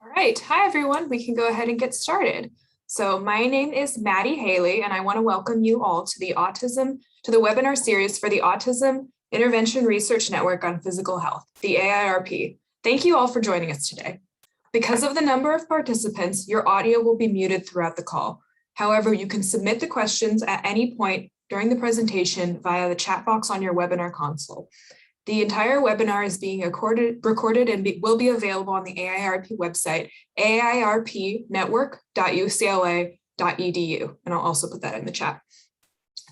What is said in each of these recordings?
All right, hi everyone, we can go ahead and get started. So my name is Maddie Haley, and I want to welcome you all to the webinar series for the Autism Intervention Research Network on Physical Health, the AIRP. Thank you all for joining us today. Because of the number of participants, your audio will be muted throughout the call. However, you can submit the questions at any point during the presentation via the chat box on your webinar console. The entire webinar is being recorded and will be available on the AIRP website, airpnetwork.ucla.edu, and I'll also put that in the chat.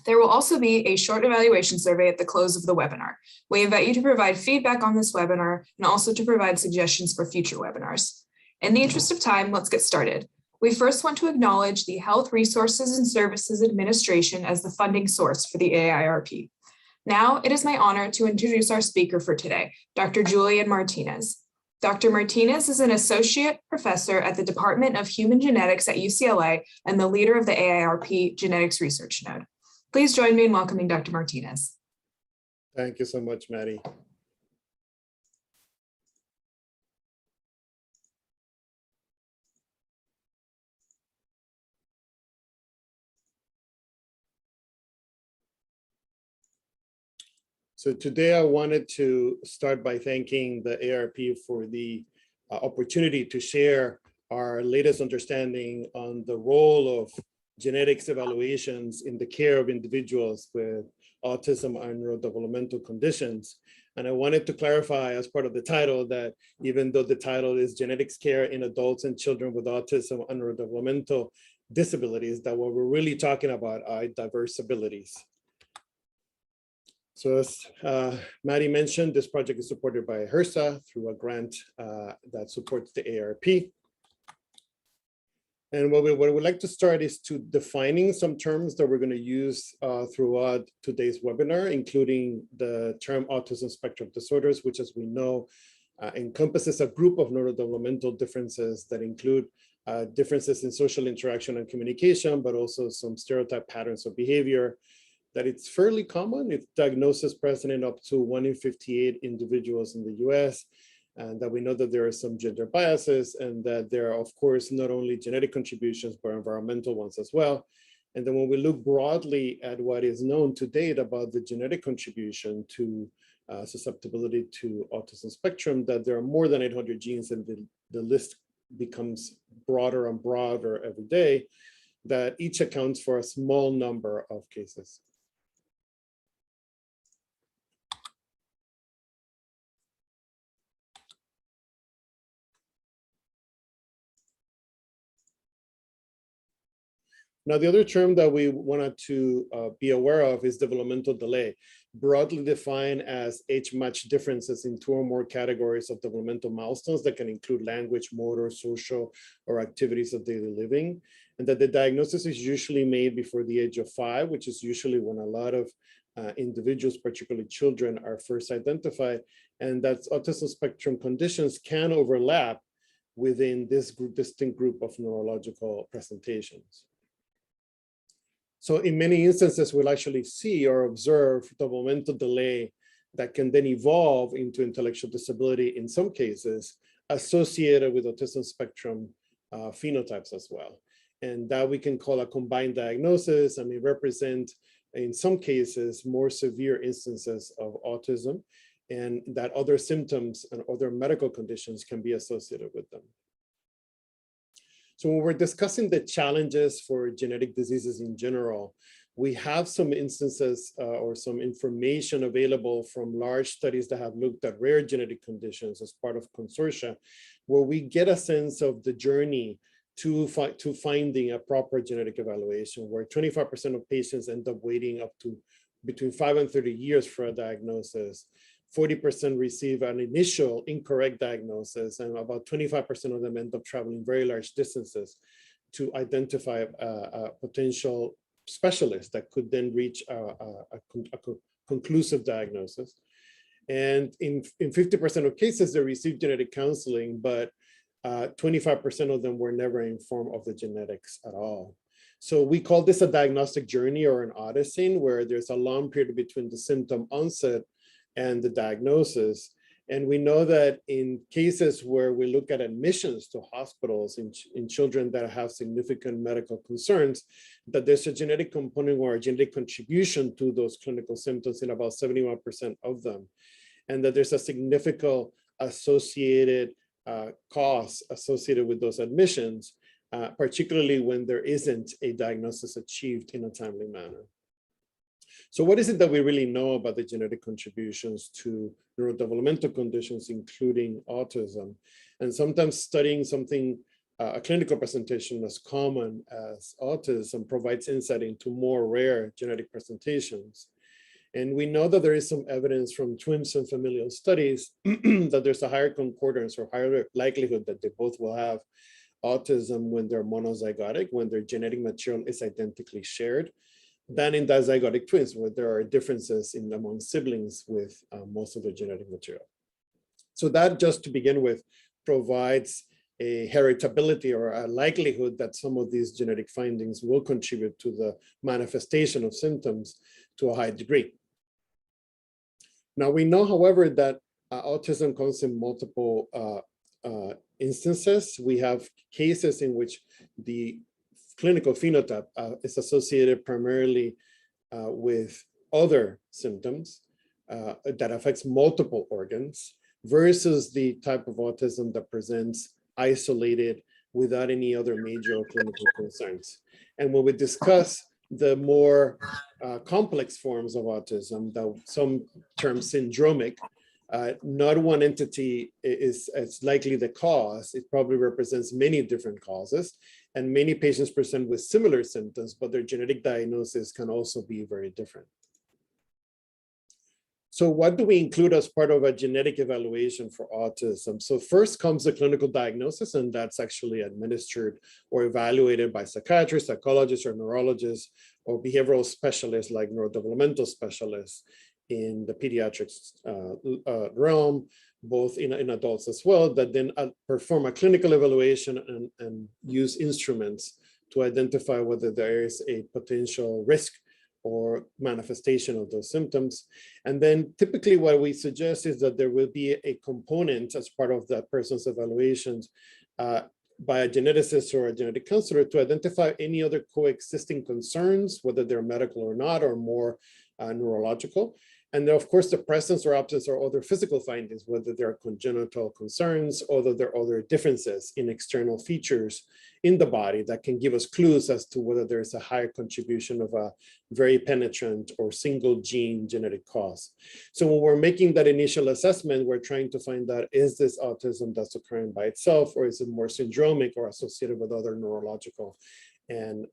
There will also be a short evaluation survey at the close of the webinar. We invite you to provide feedback on this webinar and also to provide suggestions for future webinars. In the interest of time, let's get started. We first want to acknowledge the Health Resources and Services Administration as the funding source for the AIRP. Now, it is my honor to introduce our speaker for today, Dr. Julian Martinez. Dr. Martinez is an associate professor at the Department of Human Genetics at UCLA and the leader of the AIRP Genetics Research Node. Please join me in welcoming Dr. Martinez. Thank you so much, Maddie. So today I wanted to start by thanking the AIRP for the opportunity to share our latest understanding on the role of genetics evaluations in the care of individuals with autism and neurodevelopmental conditions. And I wanted to clarify as part of the title that even though the title is Genetics Care in Adults and Children with Autism and Neurodevelopmental Disabilities, that what we're really talking about are diverse abilities. So as Maddie mentioned, this project is supported by HRSA through a grant that supports the AIRP. And what we'd like to start is to defining some terms that we're going to use throughout today's webinar, including the term autism spectrum disorders, which, as we know, encompasses a group of neurodevelopmental differences that include differences in social interaction and communication, but also some stereotype patterns of behavior. That it's fairly common. It's diagnosis present in up to 1 in 58 individuals in the US, and that we know that there are some gender biases, and that there are, of course, not only genetic contributions, but environmental ones as well. And then when we look broadly at what is known to date about the genetic contribution to susceptibility to autism spectrum, that there are more than 800 genes, and the list becomes broader and broader every day, that each accounts for a small number of cases. Now, the other term that we wanted to be aware of is developmental delay, broadly defined as age-match differences in 2 or more categories of developmental milestones that can include language, motor, social, or activities of daily living. And that the diagnosis is usually made before the age of 5, which is usually when a lot of individuals, particularly children, are first identified. And that autism spectrum conditions can overlap within this distinct group of neurological presentations. So in many instances, we'll actually see or observe developmental delay that can then evolve into intellectual disability in some cases associated with autism spectrum phenotypes as well. And that we can call a combined diagnosis, and may represent, in some cases, more severe instances of autism, and that other symptoms and other medical conditions can be associated with them. So when we're discussing the challenges for genetic diseases in general, we have some instances or some information available from large studies that have looked at rare genetic conditions as part of consortia, where we get a sense of the journey to finding a proper genetic evaluation, where 25% of patients end up waiting up to between 5 and 30 years for a diagnosis. 40% receive an initial incorrect diagnosis, and about 25% of them end up traveling very large distances to identify a potential specialist that could then reach a conclusive diagnosis. And in 50% of cases, they receive genetic counseling, but 25% of them were never informed of the genetics at all. So we call this a diagnostic journey or an odyssey, where there's a long period between the symptom onset and the diagnosis. And we know that in cases where we look at admissions to hospitals in children that have significant medical concerns, that there's a genetic component or a genetic contribution to those clinical symptoms in about 71% of them. And that there's a significant associated costs associated with those admissions, particularly when there isn't a diagnosis achieved in a timely manner. So what is it that we really know about the genetic contributions to neurodevelopmental conditions, including autism? And sometimes studying something, a clinical presentation as common as autism provides insight into more rare genetic presentations. And we know that there is some evidence from twins and familial studies that there's a higher concordance or higher likelihood that they both will have autism when they're monozygotic, when their genetic material is identically shared, than in dizygotic twins, where there are differences among siblings with most of the genetic material. So that, just to begin with, provides a heritability or a likelihood that some of these genetic findings will contribute to the manifestation of symptoms to a high degree. Now, we know, however, that autism comes in multiple instances. We have cases in which the clinical phenotype is associated primarily with other symptoms that affects multiple organs versus the type of autism that presents isolated without any other major clinical concerns. And when we discuss the more complex forms of autism, that some term syndromic, not one entity is likely the cause. It probably represents many different causes, and many patients present with similar symptoms, but their genetic diagnosis can also be very different. So what do we include as part of a genetic evaluation for autism? So first comes the clinical diagnosis, and that's actually administered or evaluated by psychiatrists, psychologists, or neurologists, or behavioral specialists like neurodevelopmental specialists in the pediatrics realm, both in adults as well, that then perform a clinical evaluation and use instruments to identify whether there is a potential risk or manifestation of those symptoms. And then typically what we suggest is that there will be a component as part of that person's evaluations by a geneticist or a genetic counselor to identify any other coexisting concerns, whether they're medical or not, or more neurological. And then, of course, the presence or absence or other physical findings, whether there are congenital concerns or whether there are other differences in external features in the body that can give us clues as to whether there's a higher contribution of a very penetrant or single gene genetic cause. So when we're making that initial assessment, we're trying to find out, is this autism that's occurring by itself, or is it more syndromic or associated with other neurological and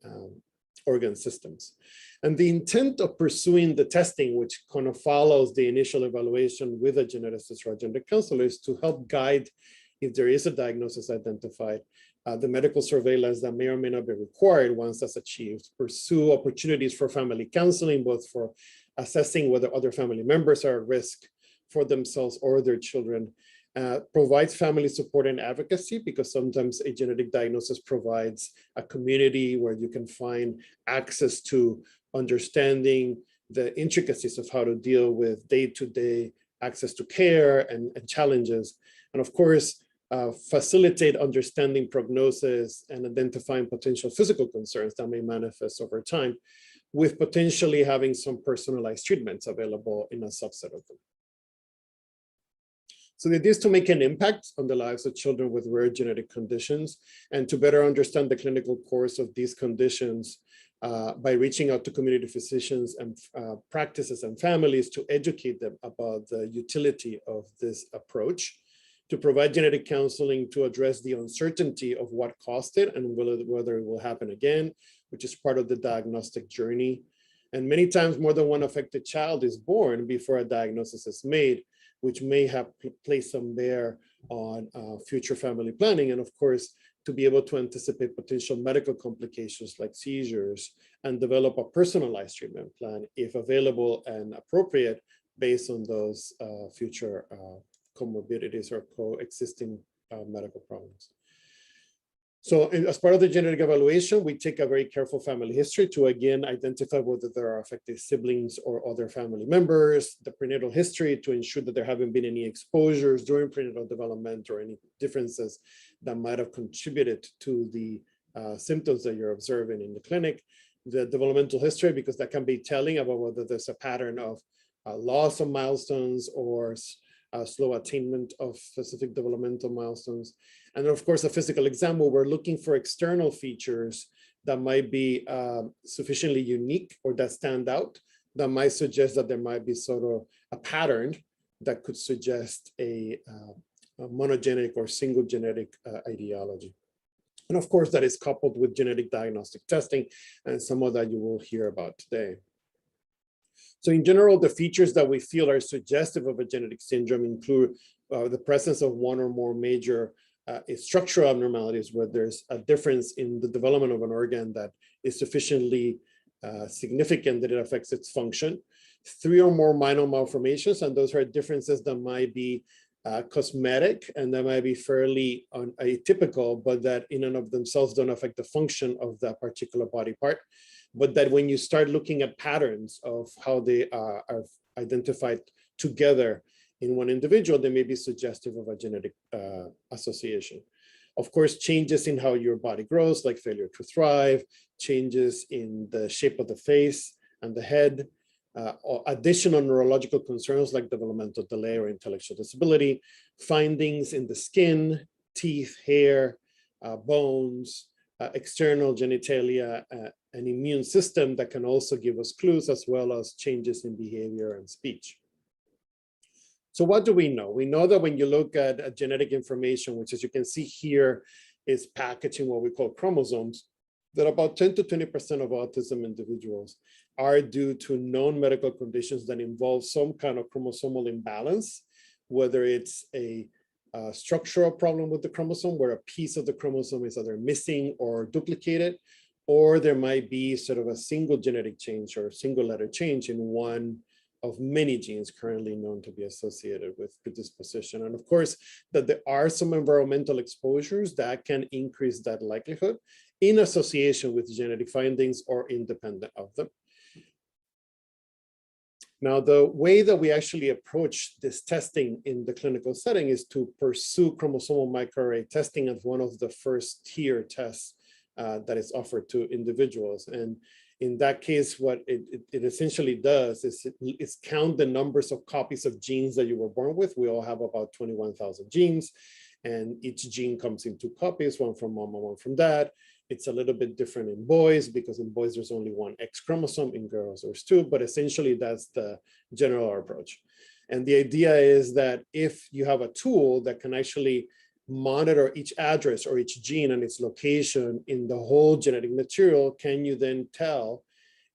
organ systems? And the intent of pursuing the testing, which kind of follows the initial evaluation with a geneticist or a genetic counselor, is to help guide, if there is a diagnosis identified, the medical surveillance that may or may not be required once that's achieved, pursue opportunities for family counseling, both for assessing whether other family members are at risk for themselves or their children, provides family support and advocacy, because sometimes a genetic diagnosis provides a community where you can find access to understanding the intricacies of how to deal with day-to-day access to care and challenges. And of course, facilitate understanding prognosis and identifying potential physical concerns that may manifest over time, with potentially having some personalized treatments available in a subset of them. So the idea is to make an impact on the lives of children with rare genetic conditions and to better understand the clinical course of these conditions by reaching out to community physicians and practices and families to educate them about the utility of this approach, to provide genetic counseling to address the uncertainty of what caused it and whether it will happen again, which is part of the diagnostic journey. And many times more than one affected child is born before a diagnosis is made, which may have placed some bear on future family planning. And of course, to be able to anticipate potential medical complications like seizures and develop a personalized treatment plan, if available and appropriate, based on those future comorbidities or coexisting medical problems. So as part of the genetic evaluation, we take a very careful family history to, again, identify whether there are affected siblings or other family members, the prenatal history to ensure that there haven't been any exposures during prenatal development or any differences that might have contributed to the symptoms that you're observing in the clinic. The developmental history, because that can be telling about whether there's a pattern of loss of milestones or slow attainment of specific developmental milestones. And of course, a physical exam where we're looking for external features that might be sufficiently unique or that stand out, that might suggest that there might be sort of a pattern that could suggest a monogenic or single genetic ideology. And of course, that is coupled with genetic diagnostic testing, and some of that you will hear about today. So in general, the features that we feel are suggestive of a genetic syndrome include the presence of one or more major structural abnormalities where there's a difference in the development of an organ that is sufficiently significant that it affects its function. 3 or more minor malformations, and those are differences that might be cosmetic and that might be fairly atypical, but that in and of themselves don't affect the function of that particular body part. But that when you start looking at patterns of how they are identified together in one individual, they may be suggestive of a genetic association. Of course, changes in how your body grows, like failure to thrive, changes in the shape of the face and the head, or additional neurological concerns like developmental delay or intellectual disability, findings in the skin, teeth, hair, bones, external genitalia, an immune system that can also give us clues, as well as changes in behavior and speech. So what do we know? We know that when you look at genetic information, which as you can see here is packaged in what we call chromosomes, that about 10 to 20% of autism individuals are due to known medical conditions that involve some kind of chromosomal imbalance, whether it's a structural problem with the chromosome where a piece of the chromosome is either missing or duplicated, or there might be sort of a single genetic change or single letter change in one of many genes currently known to be associated with predisposition. And of course, that there are some environmental exposures that can increase that likelihood in association with genetic findings or independent of them. Now, the way that we actually approach this testing in the clinical setting is to pursue chromosomal microarray testing as one of the first tier tests that is offered to individuals. And in that case, what it essentially does is it's count the numbers of copies of genes that you were born with. We all have about 21,000 genes, and each gene comes in 2 copies, one from mom and one from dad. It's a little bit different in boys because in boys there's only 1 X chromosome, in girls there's 2, but essentially that's the general approach. And the idea is that if you have a tool that can actually monitor each address or each gene and its location in the whole genetic material, can you then tell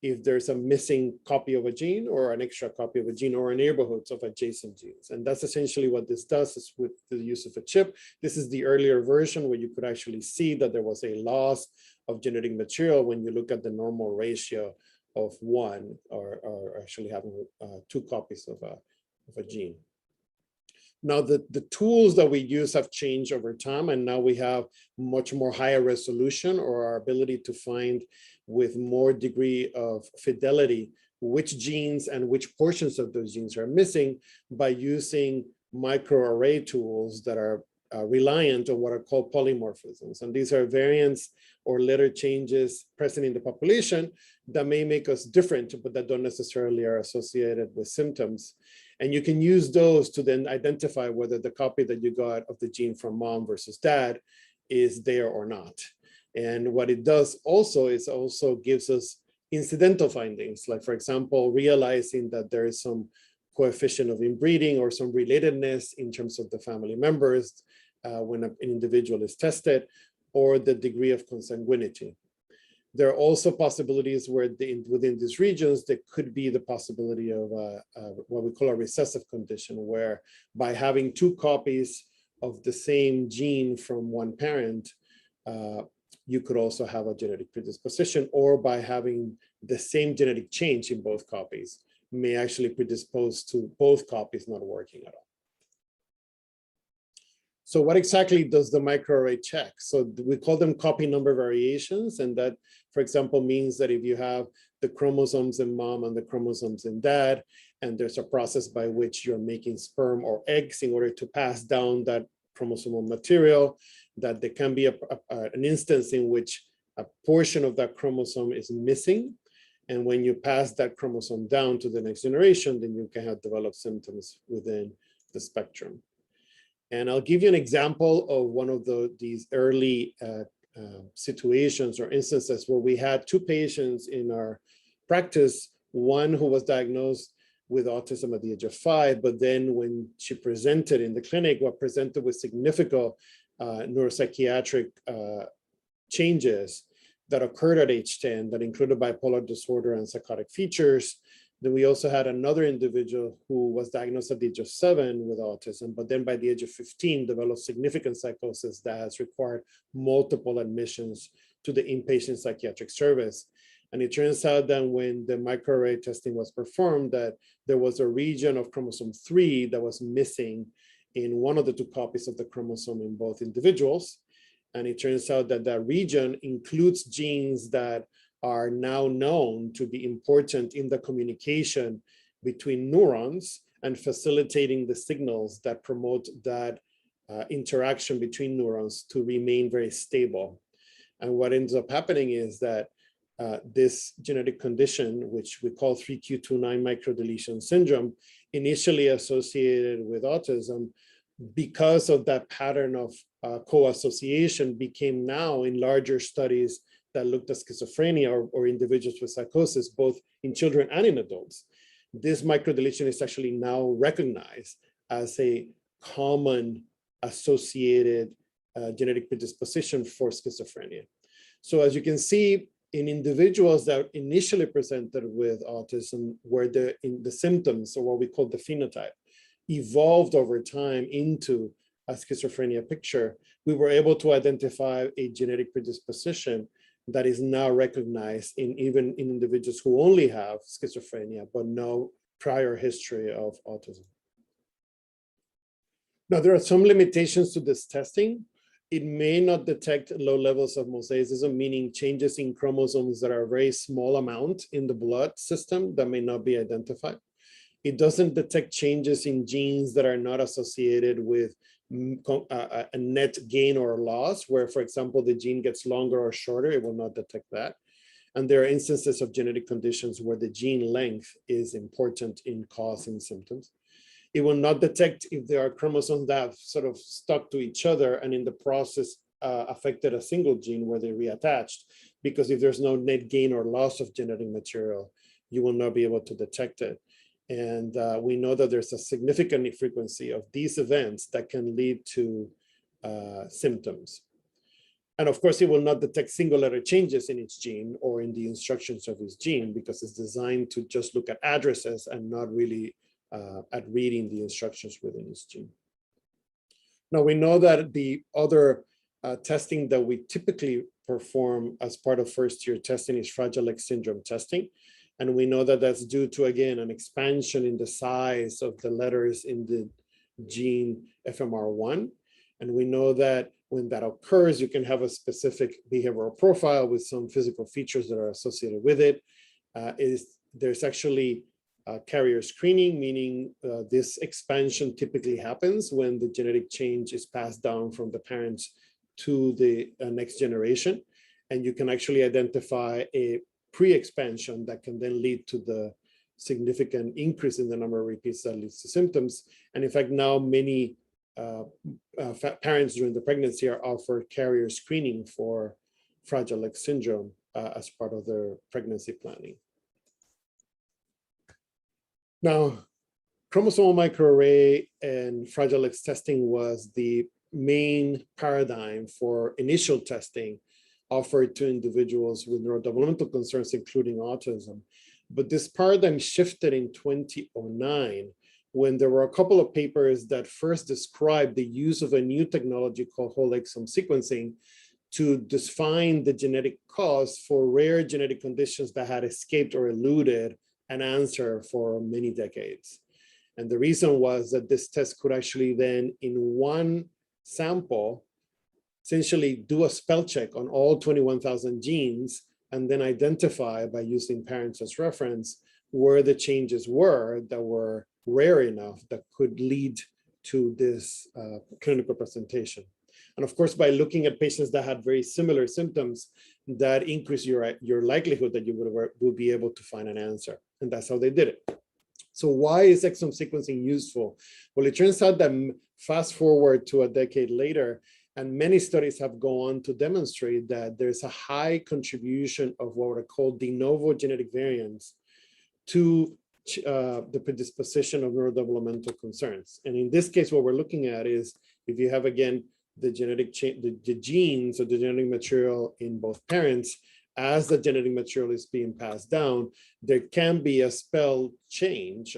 if there's a missing copy of a gene or an extra copy of a gene or neighborhoods of adjacent genes? And that's essentially what this does is with the use of a chip. This is the earlier version where you could actually see that there was a loss of genetic material when you look at the normal ratio of 1 or actually having 2 copies of a gene. Now, the tools that we use have changed over time, and now we have much more higher resolution, or our ability to find with more degree of fidelity which genes and which portions of those genes are missing by using microarray tools that are reliant on what are called polymorphisms. And these are variants or letter changes present in the population that may make us different, but that don't necessarily are associated with symptoms. And you can use those to then identify whether the copy that you got of the gene from mom versus dad is there or not. And what it does also is also gives us incidental findings, like for example, realizing that there is some coefficient of inbreeding or some relatedness in terms of the family members when an individual is tested, or the degree of consanguinity. There are also possibilities where within these regions, there could be the possibility of what we call a recessive condition, where by having 2 copies of the same gene from one parent, you could also have a genetic predisposition, or by having the same genetic change in both copies may actually predispose to both copies not working at all. So what exactly does the microarray check? So we call them copy number variations. And that, for example, means that if you have the chromosomes in mom and the chromosomes in dad, and there's a process by which you're making sperm or eggs in order to pass down that chromosomal material, that there can be an instance in which a portion of that chromosome is missing. And when you pass that chromosome down to the next generation, then you can have developed symptoms within the spectrum. And I'll give you an example of one of these early situations or instances where we had two patients in our practice, one who was diagnosed with autism at the age of 5, but then when she presented in the clinic, presented with significant neuropsychiatric changes that occurred at age 10 that included bipolar disorder and psychotic features. Then we also had another individual who was diagnosed at the age of 7 with autism, but then by the age of 15 developed significant psychosis that has required multiple admissions to the inpatient psychiatric service. And it turns out that when the microarray testing was performed, that there was a region of chromosome 3 that was missing in one of the two copies of the chromosome in both individuals. And it turns out that that region includes genes that are now known to be important in the communication between neurons and facilitating the signals that promote that interaction between neurons to remain very stable. And what ends up happening is that this genetic condition, which we call 3q29 microdeletion syndrome, initially associated with autism, because of that pattern of co-association, became now in larger studies that looked at schizophrenia or individuals with psychosis, both in children and in adults. This microdeletion is actually now recognized as a common associated genetic predisposition for schizophrenia. So as you can see, in individuals that initially presented with autism, where the symptoms, or what we call the phenotype, evolved over time into a schizophrenia picture, we were able to identify a genetic predisposition that is now recognized even in individuals who only have schizophrenia, but no prior history of autism. Now, there are some limitations to this testing. It may not detect low levels of mosaicism, meaning changes in chromosomes that are a very small amount in the blood system that may not be identified. It doesn't detect changes in genes that are not associated with a net gain or loss, where, for example, the gene gets longer or shorter. It will not detect that. And there are instances of genetic conditions where the gene length is important in causing symptoms. It will not detect if there are chromosomes that have sort of stuck to each other and in the process affected a single gene where they reattached, because if there's no net gain or loss of genetic material, you will not be able to detect it. And we know that there's a significant frequency of these events that can lead to symptoms. And of course, it will not detect single letter changes in its gene or in the instructions of its gene, because it's designed to just look at addresses and not really at reading the instructions within its gene. Now, we know that the other testing that we typically perform as part of first-year testing is Fragile X syndrome testing. And we know that that's due to, again, an expansion in the size of the letters in the gene FMR1. And we know that when that occurs, you can have a specific behavioral profile with some physical features that are associated with it. There's actually carrier screening, meaning this expansion typically happens when the genetic change is passed down from the parents to the next generation. And you can actually identify a pre-expansion that can then lead to the significant increase in the number of repeats that leads to symptoms. And in fact, now many parents during the pregnancy are offered carrier screening for Fragile X syndrome as part of their pregnancy planning. Now, chromosomal microarray and Fragile X testing was the main paradigm for initial testing offered to individuals with neurodevelopmental concerns, including autism. But this paradigm shifted in 2009 when there were a couple of papers that first described the use of a new technology called whole exome sequencing to define the genetic cause for rare genetic conditions that had escaped or eluded an answer for many decades. And the reason was that this test could actually then, in one sample, essentially do a spell check on all 21,000 genes, and then identify by using parents as reference where the changes were that were rare enough that could lead to this clinical presentation. And of course, by looking at patients that had very similar symptoms, that increased your likelihood that you would be able to find an answer. And that's how they did it. So why is exome sequencing useful? Well, it turns out that fast forward to a decade later, and many studies have gone on to demonstrate that there's a high contribution of what are called de novo genetic variants to the predisposition of neurodevelopmental concerns. And in this case, what we're looking at is if you have, again, the genetic the genes or the genetic material in both parents, as the genetic material is being passed down, there can be a spelling change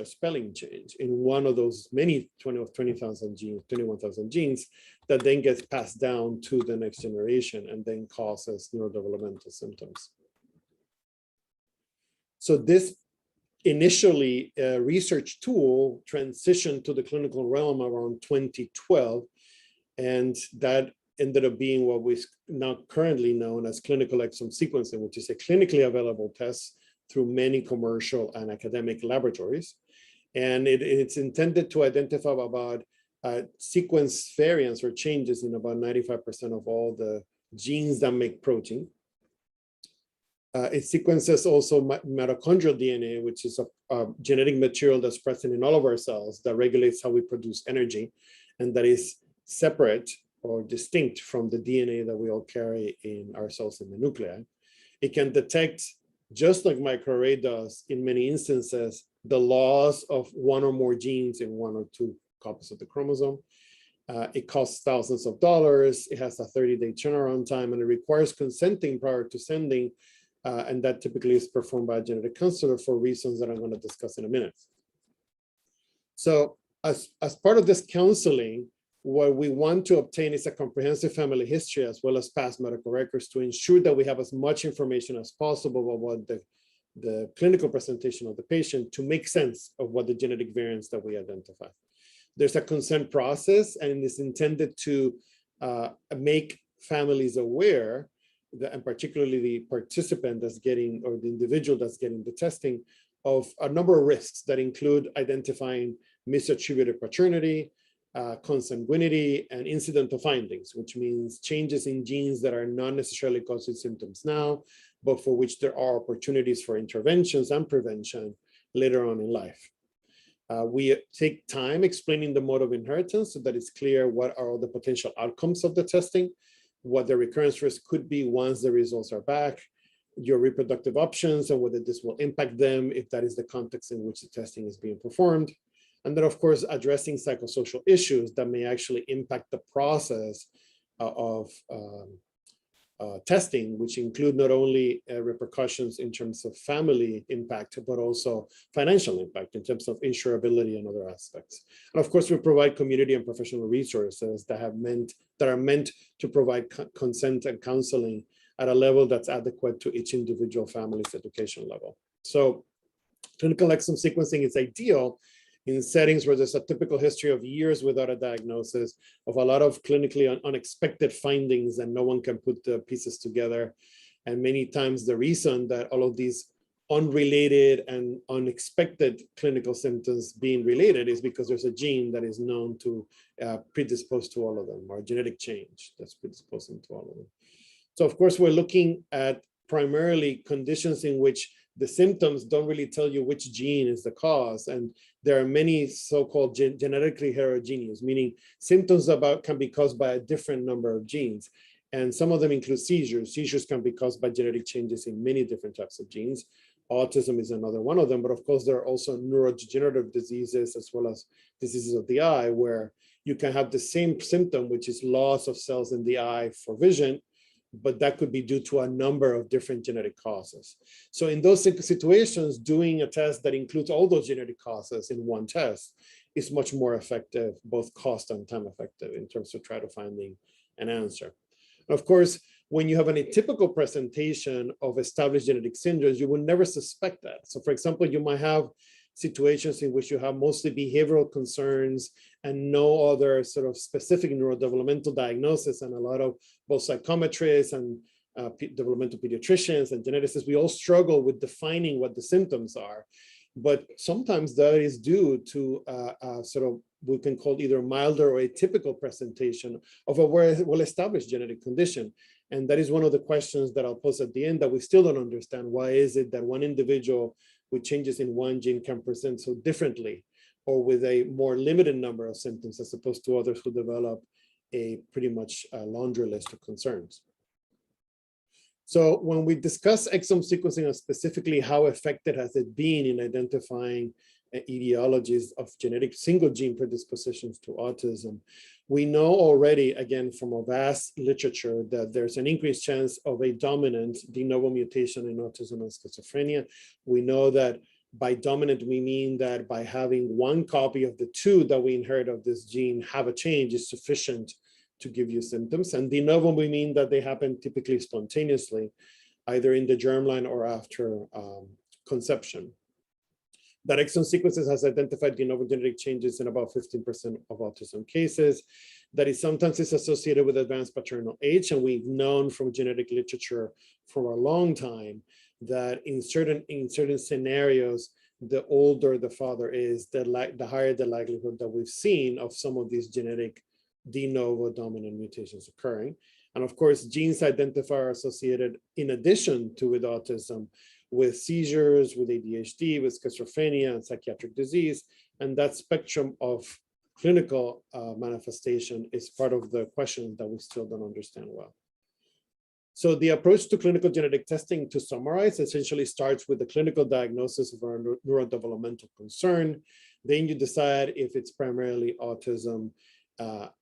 in one of those many 21,000 genes that then gets passed down to the next generation and then causes neurodevelopmental symptoms. So this initially research tool transitioned to the clinical realm around 2012, and that ended up being what we now currently known as clinical exome sequencing, which is a clinically available test through many commercial and academic laboratories. And it's intended to identify about sequence variants or changes in about 95% of all the genes that make protein. It sequences also mitochondrial DNA, which is a genetic material that's present in all of our cells that regulates how we produce energy, and that is separate or distinct from the DNA that we all carry in our cells in the nuclei. It can detect, just like microarray does in many instances, the loss of one or more genes in one or two copies of the chromosome. It costs thousands of dollars. It has a 30-day turnaround time, and it requires consenting prior to sending. And that typically is performed by a genetic counselor for reasons that I'm going to discuss in a minute. So as part of this counseling, what we want to obtain is a comprehensive family history as well as past medical records to ensure that we have as much information as possible about what the clinical presentation of the patient to make sense of what the genetic variants that we identify. There's a consent process, and it's intended to make families aware that, and particularly the participant that's getting, or the individual that's getting the testing, of a number of risks that include identifying misattributed paternity, consanguinity, and incidental findings, which means changes in genes that are not necessarily causing symptoms now, but for which there are opportunities for interventions and prevention later on in life. We take time explaining the mode of inheritance so that it's clear what are all the potential outcomes of the testing, what the recurrence risk could be once the results are back, your reproductive options and whether this will impact them if that is the context in which the testing is being performed. And then, of course, addressing psychosocial issues that may actually impact the process of testing, which include not only repercussions in terms of family impact, but also financial impact in terms of insurability and other aspects. And of course, we provide community and professional resources that are meant to provide consent and counseling at a level that's adequate to each individual family's education level. So clinical exome sequencing is ideal in settings where there's a typical history of years without a diagnosis, of a lot of clinically unexpected findings, and no one can put the pieces together. And many times the reason that all of these unrelated and unexpected clinical symptoms being related is because there's a gene that is known to predispose to all of them, or a genetic change that's predisposing to all of them. So of course, we're looking at primarily conditions in which the symptoms don't really tell you which gene is the cause. And there are many so-called genetically heterogeneous, meaning symptoms can be caused by a different number of genes. And some of them include seizures. Seizures can be caused by genetic changes in many different types of genes. Autism is another one of them, but of course there are also neurodegenerative diseases as well as diseases of the eye, where you can have the same symptom, which is loss of cells in the eye for vision, but that could be due to a number of different genetic causes. So in those situations, doing a test that includes all those genetic causes in one test is much more effective, both cost and time effective, in terms of trying to finding an answer. Of course, when you have an atypical presentation of established genetic syndromes, you will never suspect that. So for example, you might have situations in which you have mostly behavioral concerns and no other sort of specific neurodevelopmental diagnosis, and a lot of both psychometrists and developmental pediatricians and geneticists, we all struggle with defining what the symptoms are. But sometimes that is due to sort of, we can call either milder or atypical presentation of a well-established genetic condition. And that is one of the questions that I'll pose at the end, that we still don't understand. Why is it that one individual with changes in one gene can present so differently, or with a more limited number of symptoms, as opposed to others who develop a pretty much laundry list of concerns? So when we discuss exome sequencing, and specifically how effective has it been in identifying etiologies of genetic single gene predispositions to autism, we know already, again, from a vast literature, that there's an increased chance of a dominant de novo mutation in autism and schizophrenia. We know that by dominant, we mean that by having one copy of the two that we inherit of this gene have a change is sufficient to give you symptoms. And de novo, we mean that they happen typically spontaneously, either in the germline or after conception. That exome sequences has identified de novo genetic changes in about 15% of autism cases. That is sometimes associated with advanced paternal age, and we've known from genetic literature for a long time that in certain scenarios, the older the father is, the higher the likelihood that we've seen of some of these genetic de novo dominant mutations occurring. And of course, genes identified are associated, in addition to with autism, with seizures, with ADHD, with schizophrenia and psychiatric disease. And that spectrum of clinical manifestation is part of the question that we still don't understand well. So the approach to clinical genetic testing, to summarize, essentially starts with the clinical diagnosis of a neurodevelopmental concern. Then you decide if it's primarily autism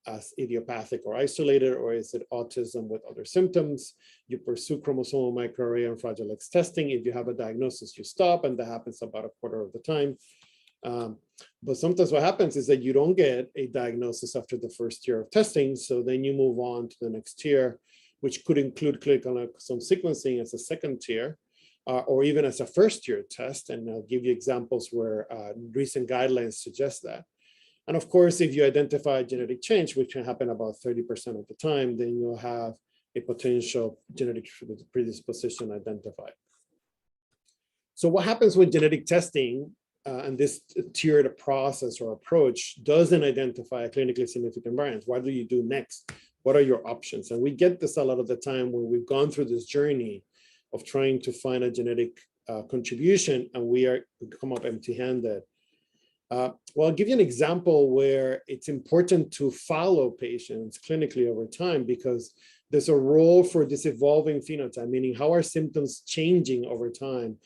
as idiopathic or isolated, or is it autism with other symptoms. You pursue chromosomal, microarray, and Fragile X testing. If you have a diagnosis, you stop, and that happens about a quarter of the time. But sometimes what happens is that you don't get a diagnosis after the first year of testing, so then you move on to the next tier, which could include clinical exome sequencing as a second tier, or even as a first-year test. And I'll give you examples where recent guidelines suggest that. And of course, if you identify genetic change, which can happen about 30% of the time, then you'll have a potential genetic predisposition identified. So what happens when genetic testing and this tiered process or approach doesn't identify a clinically significant variant? What do you do next? What are your options? And we get this a lot of the time when we've gone through this journey of trying to find a genetic contribution, and we come up empty-handed. Well, I'll give you an example where it's important to follow patients clinically over time, because there's a role for this evolving phenotype, meaning how are symptoms changing over time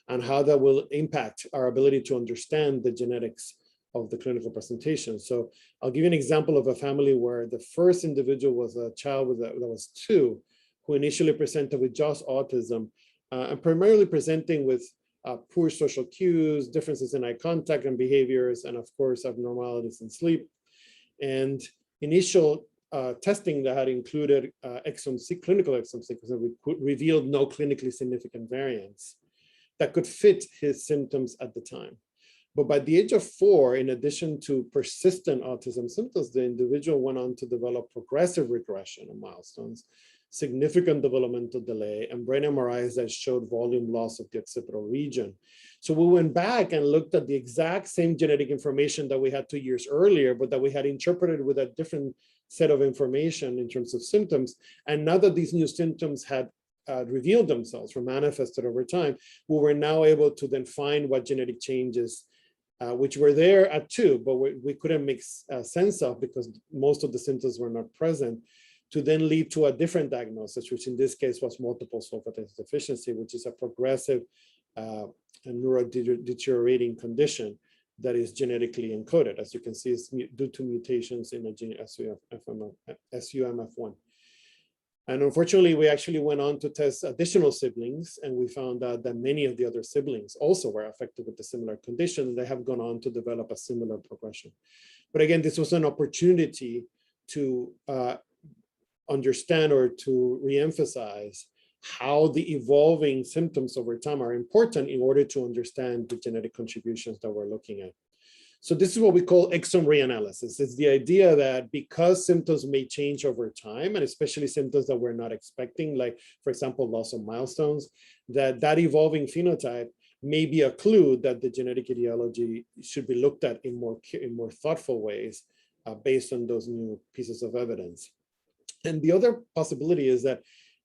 and how that will impact our ability to understand the genetics of the clinical presentation. So I'll give you an example of a family where the first individual was a child that was 2, who initially presented with just autism, and primarily presenting with poor social cues, differences in eye contact and behaviors, and of course, abnormalities in sleep. And initial testing that had included clinical exome sequencing revealed no clinically significant variants that could fit his symptoms at the time. But by the age of 4, in addition to persistent autism symptoms, the individual went on to develop progressive regression of milestones, significant developmental delay, and brain MRIs that showed volume loss of the occipital region. So we went back and looked at the exact same genetic information that we had 2 years earlier, but that we had interpreted with a different set of information in terms of symptoms. And now that these new symptoms had revealed themselves or manifested over time, we were now able to then find what genetic changes which were there at 2, but we couldn't make sense of because most of the symptoms were not present, to then lead to a different diagnosis, which in this case was multiple sulfatase deficiency, which is a progressive and neurodeteriorating condition that is genetically encoded. As you can see, it's due to mutations in a gene SUMF1. And unfortunately, we actually went on to test additional siblings, and we found out that many of the other siblings also were affected with a similar condition, and they have gone on to develop a similar progression. But again, this was an opportunity to understand or to reemphasize how the evolving symptoms over time are important in order to understand the genetic contributions that we're looking at. So this is what we call exome reanalysis. It's the idea that because symptoms may change over time, and especially symptoms that we're not expecting, like, for example, loss of milestones, that evolving phenotype may be a clue that the genetic etiology should be looked at in more thoughtful ways based on those new pieces of evidence. And the other possibility is that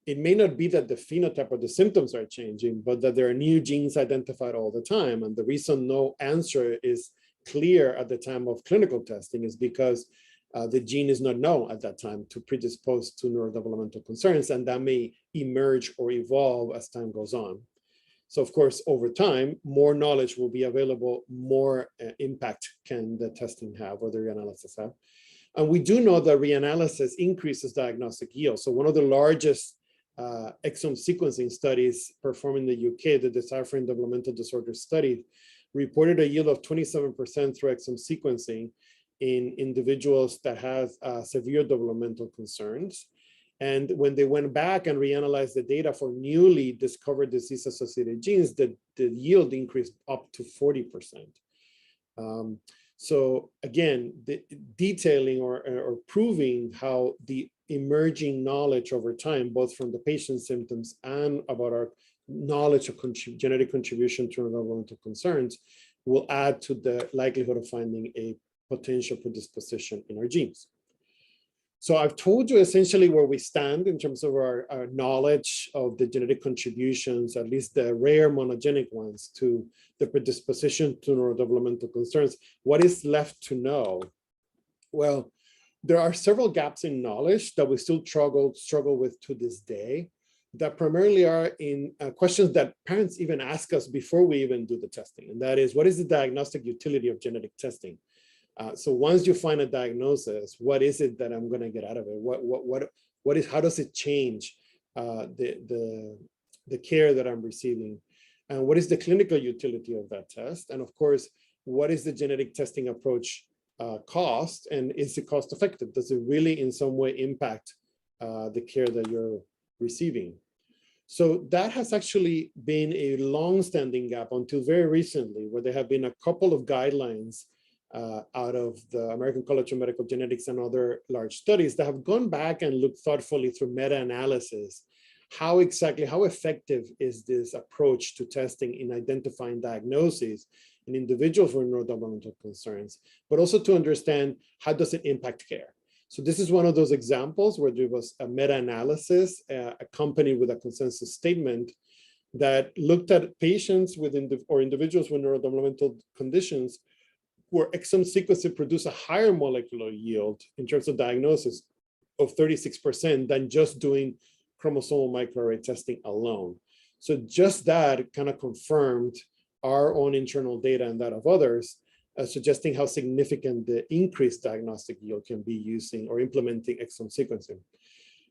it may not be that the phenotype or the symptoms are changing, but that there are new genes identified all the time. And the reason no answer is clear at the time of clinical testing is because the gene is not known at that time to predispose to neurodevelopmental concerns, and that may emerge or evolve as time goes on. So of course, over time, more knowledge will be available, more impact can the testing have or the reanalysis have. And we do know that reanalysis increases diagnostic yield. So one of the largest exome sequencing studies performed in the UK, the Deciphering Developmental Disorders study, reported a yield of 27% through exome sequencing in individuals that have severe developmental concerns. And when they went back and reanalyzed the data for newly discovered disease-associated genes, the yield increased up to 40%. So again, detailing or proving how the emerging knowledge over time, both from the patient's symptoms and about our knowledge of genetic contribution to neurodevelopmental concerns, will add to the likelihood of finding a potential predisposition in our genes. So I've told you essentially where we stand in terms of our knowledge of the genetic contributions, at least the rare monogenic ones, to the predisposition to neurodevelopmental concerns. What is left to know? Well, there are several gaps in knowledge that we still struggle with to this day, that primarily are in questions that parents even ask us before we even do the testing. And that is, what is the diagnostic utility of genetic testing? So once you find a diagnosis, what is it that I'm going to get out of it? How does it change the care that I'm receiving? And what is the clinical utility of that test? And of course, what is the genetic testing approach cost? And is it cost effective? Does it really in some way impact the care that you're receiving? So that has actually been a long-standing gap until very recently, where there have been a couple of guidelines out of the American College of Medical Genetics and other large studies that have gone back and looked thoughtfully through meta-analysis. How effective is this approach to testing in identifying diagnoses in individuals with neurodevelopmental concerns, but also to understand how does it impact care? So this is one of those examples where there was a meta-analysis accompanied with a consensus statement that looked at patients with individuals with neurodevelopmental conditions where exome sequencing produced a higher molecular yield in terms of diagnosis of 36% than just doing chromosomal microarray testing alone. So just that kind of confirmed our own internal data and that of others, suggesting how significant the increased diagnostic yield can be using or implementing exome sequencing.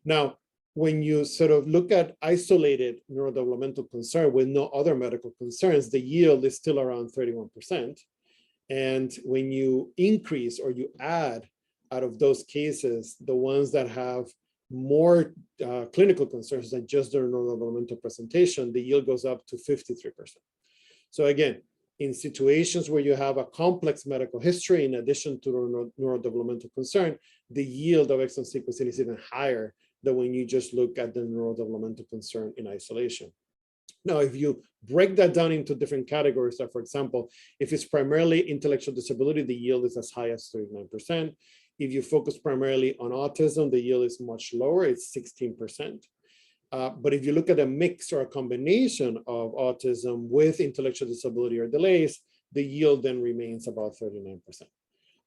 Now, when you sort of look at isolated neurodevelopmental concern with no other medical concerns, the yield is still around 31%. And when you increase or you add out of those cases, the ones that have more clinical concerns than just their neurodevelopmental presentation, the yield goes up to 53%. So again, in situations where you have a complex medical history, in addition to neurodevelopmental concern, the yield of exome sequencing is even higher than when you just look at the neurodevelopmental concern in isolation. Now, if you break that down into different categories, so for example, if it's primarily intellectual disability, the yield is as high as 39%. If you focus primarily on autism, the yield is much lower, it's 16%. But if you look at a mix or a combination of autism with intellectual disability or delays, the yield then remains about 39%.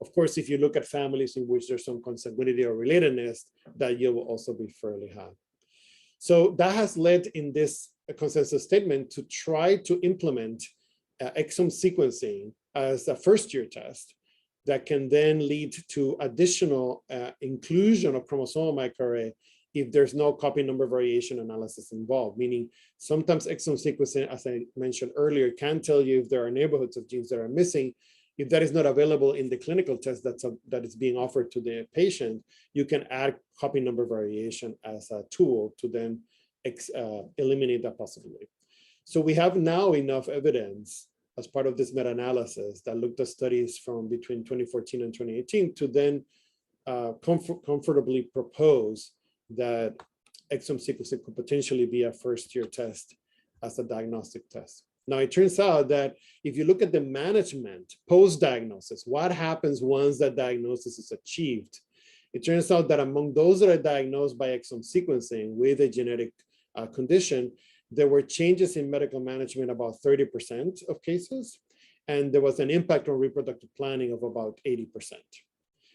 Of course, if you look at families in which there's some consanguinity or relatedness, that yield will also be fairly high. So that has led in this consensus statement to try to implement exome sequencing as a first-year test that can then lead to additional inclusion of chromosomal microarray if there's no copy number variation analysis involved, meaning sometimes exome sequencing, as I mentioned earlier, can tell you if there are neighborhoods of genes that are missing. If that is not available in the clinical test that is being offered to the patient, you can add copy number variation as a tool to then eliminate that possibility. So we have now enough evidence as part of this meta-analysis that looked at studies from between 2014 and 2018 to then comfortably propose that exome sequencing could potentially be a first-year test as a diagnostic test. Now, it turns out that if you look at the management post-diagnosis, what happens once that diagnosis is achieved? It turns out that among those that are diagnosed by exome sequencing with a genetic condition, there were changes in medical management about 30% of cases, and there was an impact on reproductive planning of about 80%.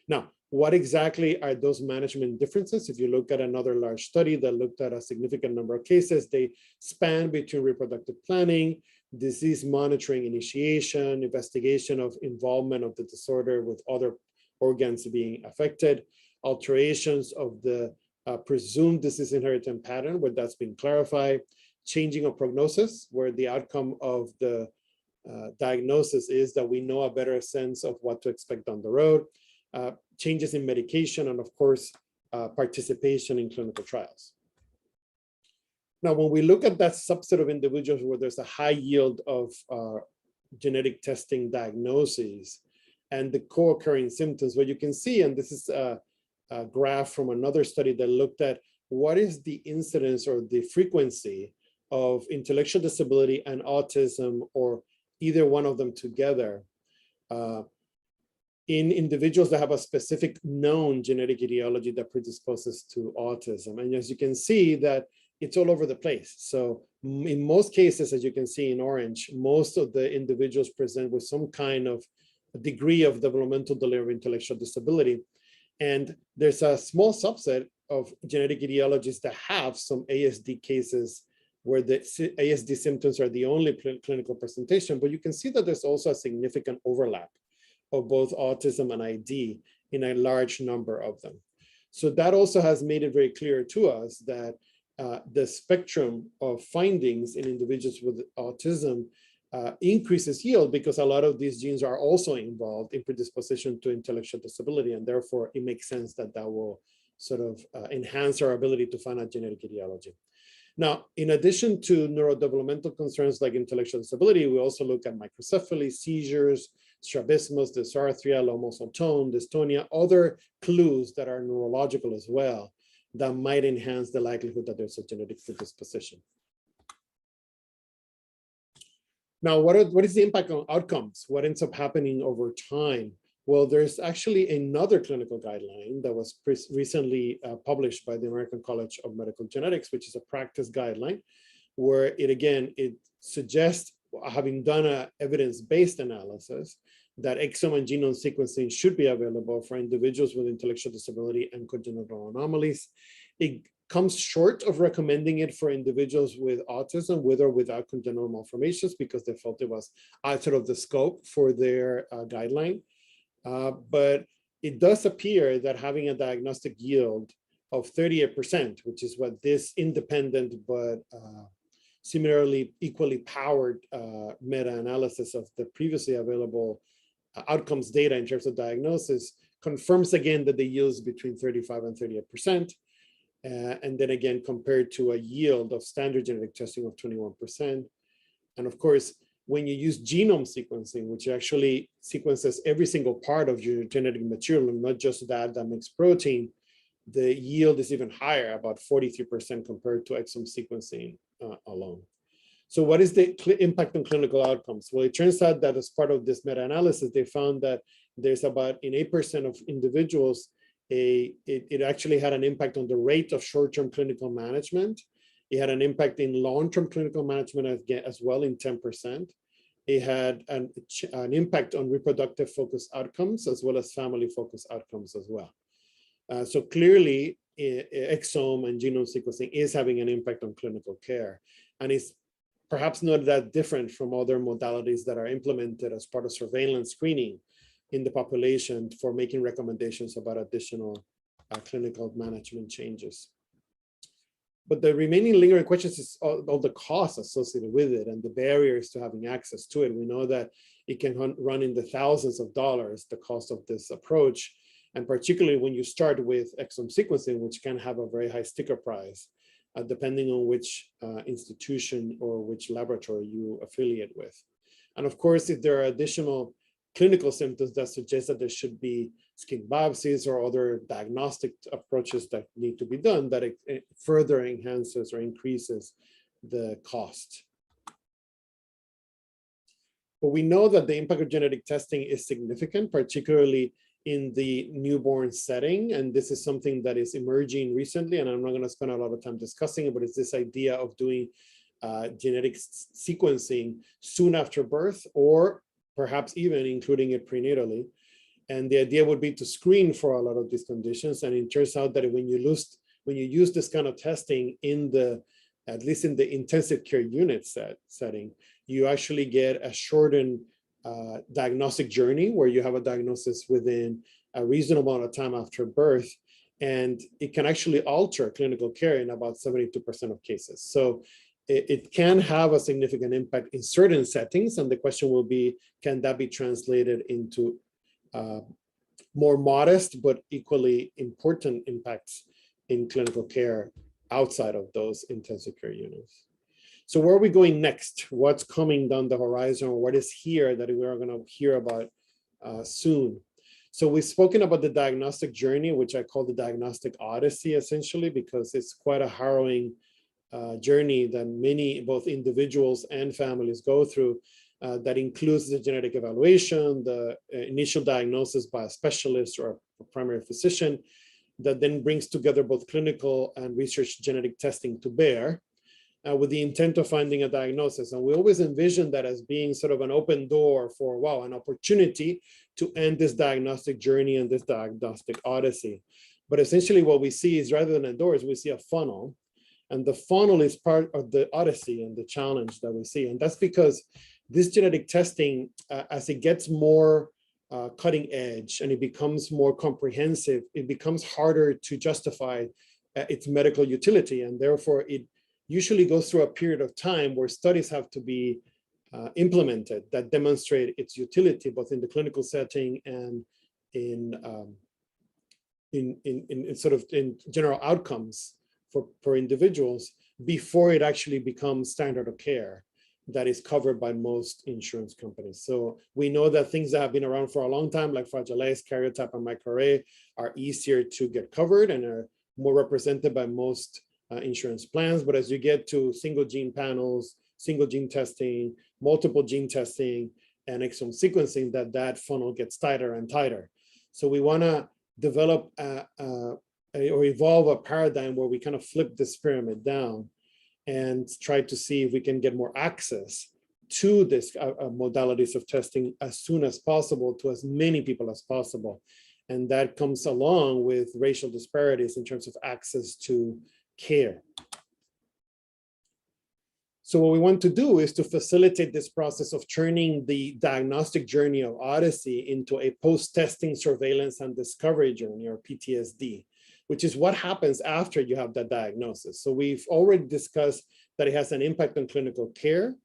Now, what exactly are those management differences? If you look at another large study that looked at a significant number of cases, they span between reproductive planning, disease monitoring initiation, investigation of involvement of the disorder with other organs being affected, alterations of the presumed disease inheritance pattern, where that's been clarified, changing of prognosis, where the outcome of the diagnosis is that we know a better sense of what to expect down the road, changes in medication, and of course, participation in clinical trials. Now, when we look at that subset of individuals where there's a high yield of genetic testing diagnoses and the co-occurring symptoms, what you can see, and this is a graph from another study that looked at what is the incidence or the frequency of intellectual disability and autism, or either one of them together, in individuals that have a specific known genetic etiology that predisposes to autism. And as you can see, that it's all over the place. So in most cases, as you can see in orange, most of the individuals present with some kind of degree of developmental delay or intellectual disability. And there's a small subset of genetic etiologies that have some ASD cases where the ASD symptoms are the only clinical presentation, but you can see that there's also a significant overlap of both autism and ID in a large number of them. So that also has made it very clear to us that the spectrum of findings in individuals with autism increases yield because a lot of these genes are also involved in predisposition to intellectual disability, and therefore it makes sense that that will sort of enhance our ability to find a genetic etiology. Now, in addition to neurodevelopmental concerns like intellectual disability, we also look at microcephaly, seizures, strabismus, dysarthria, low muscle tone, dystonia, other clues that are neurological as well that might enhance the likelihood that there's a genetic predisposition. Now, what is the impact on outcomes? What ends up happening over time? Well, there's actually another clinical guideline that was recently published by the American College of Medical Genetics, which is a practice guideline, where it suggests, having done an evidence-based analysis, that exome and genome sequencing should be available for individuals with intellectual disability and congenital anomalies. It comes short of recommending it for individuals with autism, with or without congenital malformations, because they felt it was outside of the scope for their guideline. But it does appear that having a diagnostic yield of 38%, which is what this independent but similarly equally powered meta-analysis of the previously available outcomes data in terms of diagnosis, confirms again that the yield is between 35 and 38%. And then again, compared to a yield of standard genetic testing of 21%. And of course, when you use genome sequencing, which actually sequences every single part of your genetic material, and not just that makes protein, the yield is even higher, about 43% compared to exome sequencing alone. So what is the impact on clinical outcomes? Well, it turns out that as part of this meta-analysis, they found that there's about in 8% of individuals, it actually had an impact on the rate of short-term clinical management. It had an impact in long-term clinical management as well in 10%. It had an impact on reproductive focused outcomes as well as family focused outcomes as well. So clearly, exome and genome sequencing is having an impact on clinical care, and it's perhaps not that different from other modalities that are implemented as part of surveillance screening in the population for making recommendations about additional clinical management changes. But the remaining lingering questions is all the costs associated with it and the barriers to having access to it. We know that it can run in the thousands of dollars, the cost of this approach. And particularly when you start with exome sequencing, which can have a very high sticker price, depending on which institution or which laboratory you affiliate with. And of course, if there are additional clinical symptoms that suggest that there should be skin biopsies or other diagnostic approaches that need to be done, that it further enhances or increases the cost. But we know that the impact of genetic testing is significant, particularly in the newborn setting. And this is something that is emerging recently, and I'm not going to spend a lot of time discussing it, but it's this idea of doing genetic sequencing soon after birth, or perhaps even including it prenatally. And the idea would be to screen for a lot of these conditions. And it turns out that when you use this kind of testing in at least in the intensive care unit setting, you actually get a shortened diagnostic journey where you have a diagnosis within a reasonable amount of time after birth. And it can actually alter clinical care in about 72% of cases. So it can have a significant impact in certain settings. And the question will be, can that be translated into more modest but equally important impacts in clinical care outside of those intensive care units? So where are we going next? What's coming down the horizon, or what is here that we are going to hear about soon? So we've spoken about the diagnostic journey, which I call the Diagnostic Odyssey, essentially, because it's quite a harrowing journey that many, both individuals and families, go through, that includes the genetic evaluation, the initial diagnosis by a specialist or a primary physician, that then brings together both clinical and research genetic testing to bear, with the intent of finding a diagnosis. And we always envision that as being sort of an open door for, wow, an opportunity to end this diagnostic journey and this diagnostic odyssey. But essentially what we see is, rather than a door, we see a funnel. And the funnel is part of the odyssey and the challenge that we see. And that's because this genetic testing, as it gets more cutting edge and it becomes more comprehensive, it becomes harder to justify its medical utility. And therefore, it usually goes through a period of time where studies have to be implemented that demonstrate its utility, both in the clinical setting and in general outcomes for individuals, before it actually becomes standard of care that is covered by most insurance companies. So we know that things that have been around for a long time, like Fragile X, karyotype, and microarray, are easier to get covered and are more represented by most insurance plans. But as you get to single gene panels, single gene testing, multiple gene testing, and exome sequencing, that funnel gets tighter and tighter. So we want to develop or evolve a paradigm where we kind of flip this pyramid down and try to see if we can get more access to this modalities of testing as soon as possible to as many people as possible. And that comes along with racial disparities in terms of access to care. So what we want to do is to facilitate this process of turning the diagnostic journey of Odyssey into a post-testing surveillance and discovery journey, or PTSD, which is what happens after you have that diagnosis. So we've already discussed that it has an impact on clinical care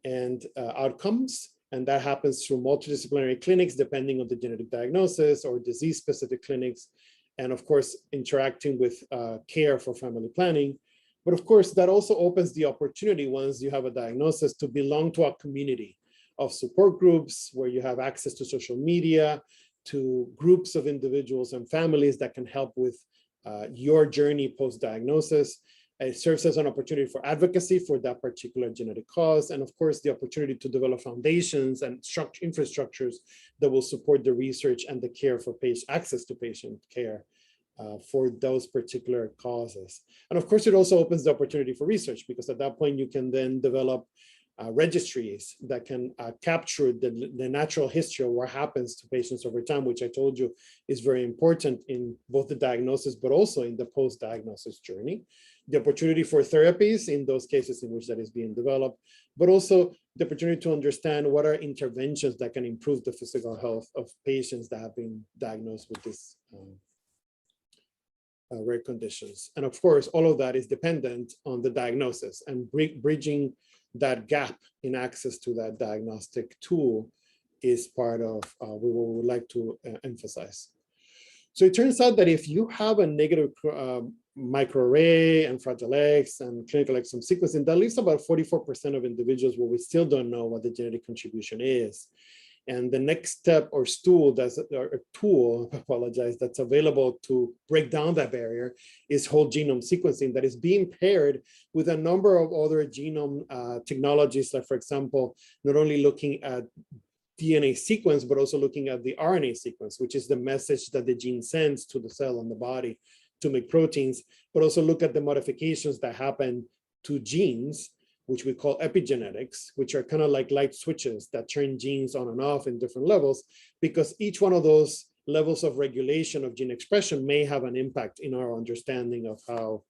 and outcomes, and that happens through multidisciplinary clinics, depending on the genetic diagnosis, or disease-specific clinics, and of course, interacting with care for family planning. But of course, that also opens the opportunity, once you have a diagnosis, to belong to a community of support groups where you have access to social media, to groups of individuals and families that can help with your journey post-diagnosis. It serves as an opportunity for advocacy for that particular genetic cause. And of course, the opportunity to develop foundations and infrastructures that will support the research and the care for access to patient care for those particular causes. And of course, it also opens the opportunity for research, because at that point you can then develop registries that can capture the natural history of what happens to patients over time, which I told you is very important in both the diagnosis, but also in the post-diagnosis journey. The opportunity for therapies in those cases in which that is being developed, but also the opportunity to understand what are interventions that can improve the physical health of patients that have been diagnosed with this rare conditions. And of course, all of that is dependent on the diagnosis, and bridging that gap in access to that diagnostic tool is part of what we would like to emphasize. So it turns out that if you have a negative microarray and Fragile X and clinical exome sequencing, that leaves about 44% of individuals where we still don't know what the genetic contribution is. And the next step or tool, I apologize, that's available to break down that barrier is whole genome sequencing that is being paired with a number of other genome technologies, like, for example, not only looking at DNA sequence, but also looking at the RNA sequence, which is the message that the gene sends to the cell in the body to make proteins, but also look at the modifications that happen to genes, which we call epigenetics, which are kind of like light switches that turn genes on and off in different levels, because each one of those levels of regulation of gene expression may have an impact in our understanding of how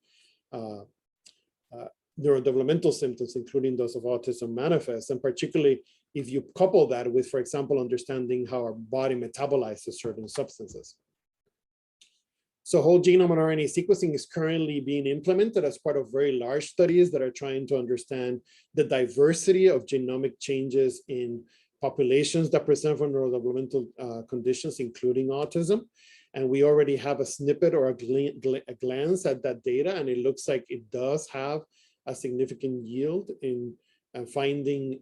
neurodevelopmental symptoms, including those of autism, manifest, and particularly if you couple that with, for example, understanding how our body metabolizes certain substances. So whole genome and RNA sequencing is currently being implemented as part of very large studies that are trying to understand the diversity of genomic changes in populations that present from neurodevelopmental conditions, including autism. And we already have a snippet or a glance at that data, and it looks like it does have a significant yield in finding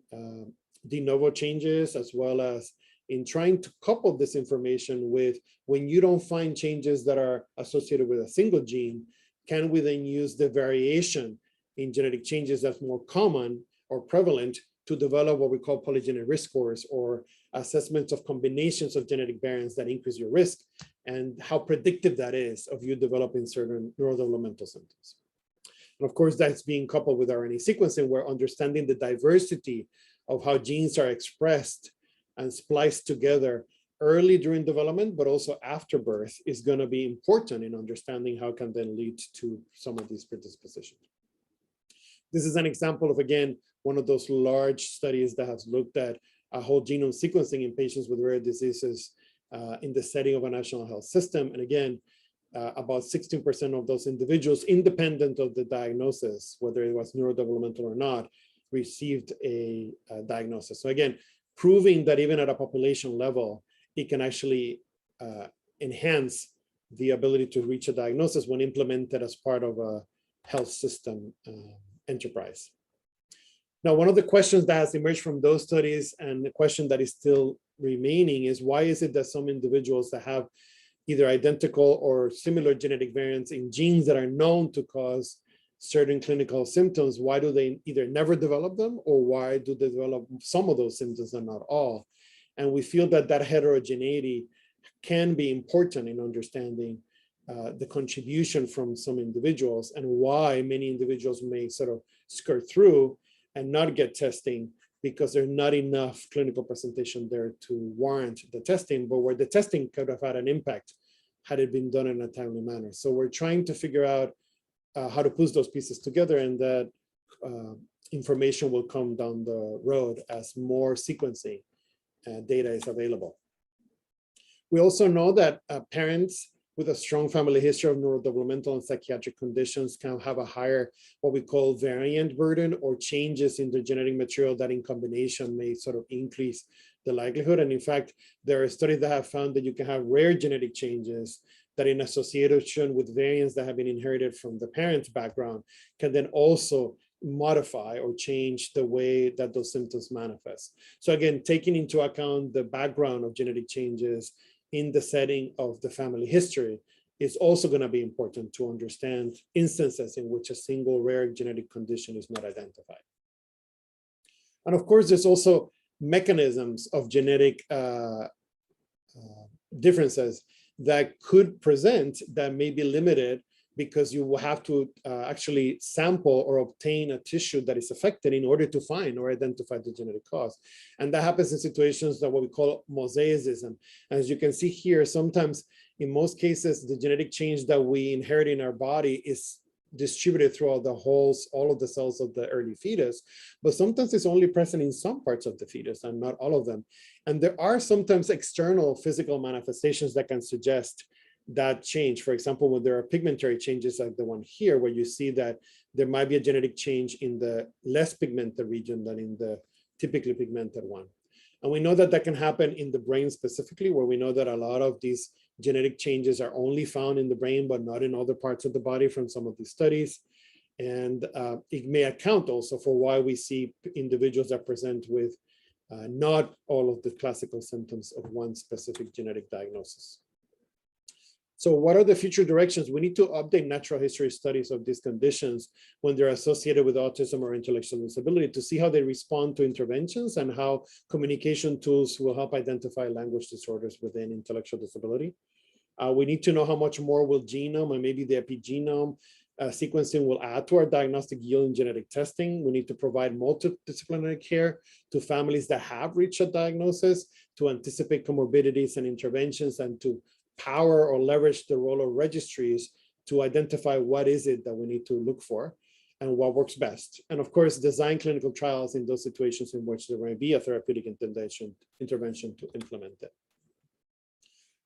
de novo changes, as well as in trying to couple this information with, when you don't find changes that are associated with a single gene, can we then use the variation in genetic changes that's more common or prevalent to develop what we call polygenic risk scores, or assessments of combinations of genetic variants that increase your risk, and how predictive that is of you developing certain neurodevelopmental symptoms. And of course, that's being coupled with RNA sequencing, where understanding the diversity of how genes are expressed and spliced together early during development, but also after birth, is going to be important in understanding how can then lead to some of these predispositions. This is an example of, again, one of those large studies that has looked at a whole genome sequencing in patients with rare diseases in the setting of a national health system. And again, about 16% of those individuals, independent of the diagnosis, whether it was neurodevelopmental or not, received a diagnosis. So again, proving that even at a population level, it can actually enhance the ability to reach a diagnosis when implemented as part of a health system enterprise. Now, one of the questions that has emerged from those studies, and the question that is still remaining, is why is it that some individuals that have either identical or similar genetic variants in genes that are known to cause certain clinical symptoms, why do they either never develop them, or why do they develop some of those symptoms and not all? And we feel that that heterogeneity can be important in understanding the contribution from some individuals, and why many individuals may sort of skirt through and not get testing because there's not enough clinical presentation there to warrant the testing, but where the testing could have had an impact had it been done in a timely manner. So we're trying to figure out how to put those pieces together, and that information will come down the road as more sequencing data is available. We also know that parents with a strong family history of neurodevelopmental and psychiatric conditions can have a higher, what we call variant burden, or changes in the genetic material that in combination may sort of increase the likelihood. And in fact, there are studies that have found that you can have rare genetic changes that in association with variants that have been inherited from the parent's background can then also modify or change the way that those symptoms manifest. So again, taking into account the background of genetic changes in the setting of the family history is also going to be important to understand instances in which a single rare genetic condition is not identified. And of course, there's also mechanisms of genetic differences that could present that may be limited, because you will have to actually sample or obtain a tissue that is affected in order to find or identify the genetic cause. And that happens in situations that what we call mosaicism. As you can see here, sometimes in most cases, the genetic change that we inherit in our body is distributed throughout all of the cells of the early fetus, but sometimes it's only present in some parts of the fetus and not all of them. And there are sometimes external physical manifestations that can suggest that change. For example, when there are pigmentary changes like the one here, where you see that there might be a genetic change in the less pigmented region than in the typically pigmented one. And we know that that can happen in the brain specifically, where we know that a lot of these genetic changes are only found in the brain, but not in other parts of the body from some of these studies. And it may account also for why we see individuals that present with not all of the classical symptoms of one specific genetic diagnosis. So what are the future directions? We need to update natural history studies of these conditions when they're associated with autism or intellectual disability to see how they respond to interventions and how communication tools will help identify language disorders within intellectual disability. We need to know how much more will genome and maybe the epigenome sequencing will add to our diagnostic yield in genetic testing. We need to provide multidisciplinary care to families that have reached a diagnosis, to anticipate comorbidities and interventions, and to power or leverage the role of registries to identify what is it that we need to look for and what works best. And of course, design clinical trials in those situations in which there may be a therapeutic intervention to implement it.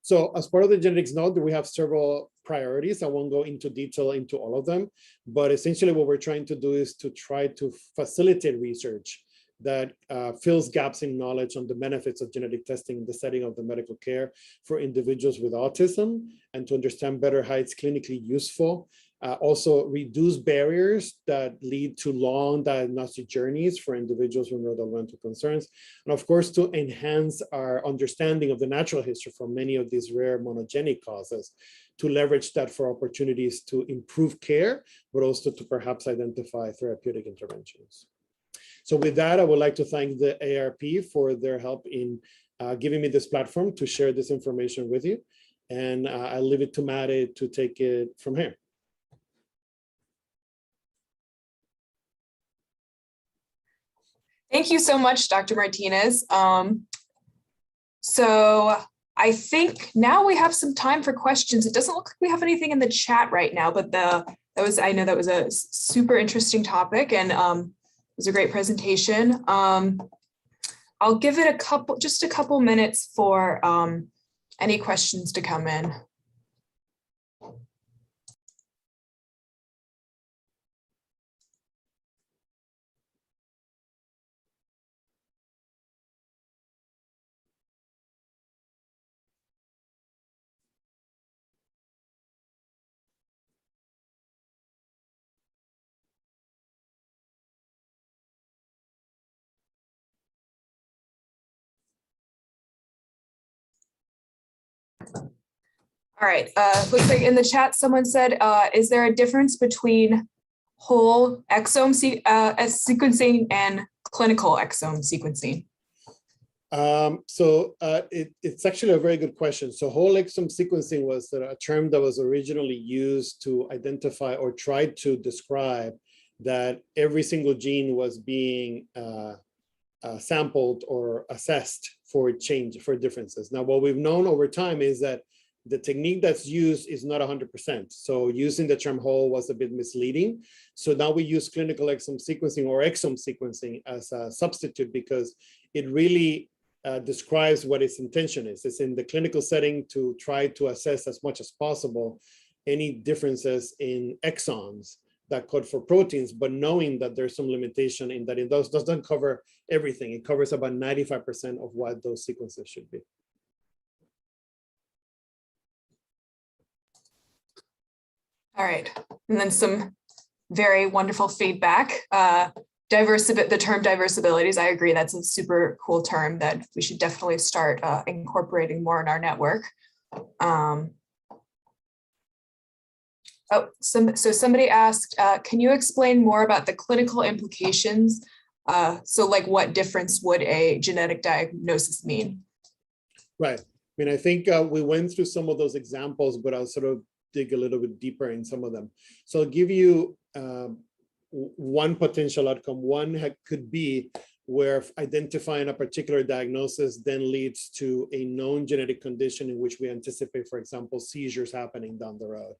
So as part of the genetics node, we have several priorities. I won't go into detail into all of them, but essentially what we're trying to do is to try to facilitate research that fills gaps in knowledge on the benefits of genetic testing in the setting of the medical care for individuals with autism, and to understand better how it's clinically useful. Also reduce barriers that lead to long diagnostic journeys for individuals with neurodevelopmental concerns. And of course, to enhance our understanding of the natural history for many of these rare monogenic causes, to leverage that for opportunities to improve care, but also to perhaps identify therapeutic interventions. So with that, I would like to thank the ARP for their help in giving me this platform to share this information with you. And I'll leave it to Maddie to take it from here. Thank you so much, Dr. Martinez. So I think now we have some time for questions. It doesn't look like we have anything in the chat right now, but I know that was a super interesting topic, and it was a great presentation. I'll give it just a couple minutes for any questions to come in. All right, looks like in the chat, someone said, is there a difference between whole exome sequencing and clinical exome sequencing? It's actually a very good question. So whole exome sequencing was a term that was originally used to identify or try to describe that every single gene was being sampled or assessed for change, for differences. Now, what we've known over time is that the technique that's used is not 100%. So using the term whole was a bit misleading. So now we use clinical exome sequencing or exome sequencing as a substitute because it really describes what its intention is. It's in the clinical setting to try to assess as much as possible any differences in exons that code for proteins, but knowing that there's some limitation in that it doesn't cover everything. It covers about 95% of what those sequences should be. All right, and then some very wonderful feedback. The term diverse abilities, I agree, that's a super cool term that we should definitely start incorporating more in our network. So somebody asked, can you explain more about the clinical implications? So like what difference would a genetic diagnosis mean? Right, I mean, I think we went through some of those examples, but I'll sort of dig a little bit deeper in some of them. So I'll give you one potential outcome. One could be where identifying a particular diagnosis then leads to a known genetic condition in which we anticipate, for example, seizures happening down the road.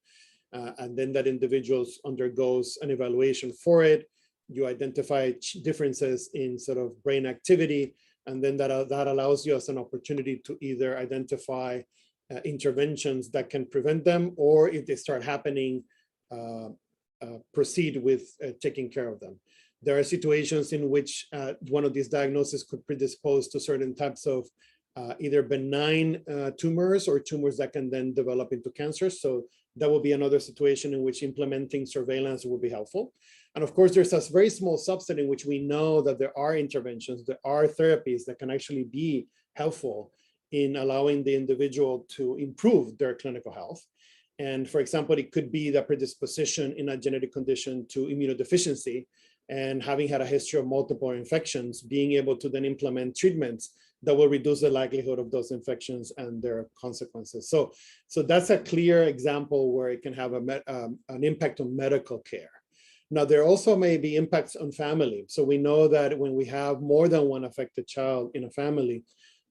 And then that individual undergoes an evaluation for it. You identify differences in sort of brain activity, and then that allows you as an opportunity to either identify interventions that can prevent them, or if they start happening, proceed with taking care of them. There are situations in which one of these diagnoses could predispose to certain types of either benign tumors or tumors that can then develop into cancer. So that will be another situation in which implementing surveillance will be helpful. And of course, there's a very small subset in which we know that there are interventions, there are therapies that can actually be helpful in allowing the individual to improve their clinical health. And for example, it could be the predisposition in a genetic condition to immunodeficiency, and having had a history of multiple infections, being able to then implement treatments that will reduce the likelihood of those infections and their consequences. So that's a clear example where it can have an impact on medical care. Now, there also may be impacts on family. So we know that when we have more than one affected child in a family,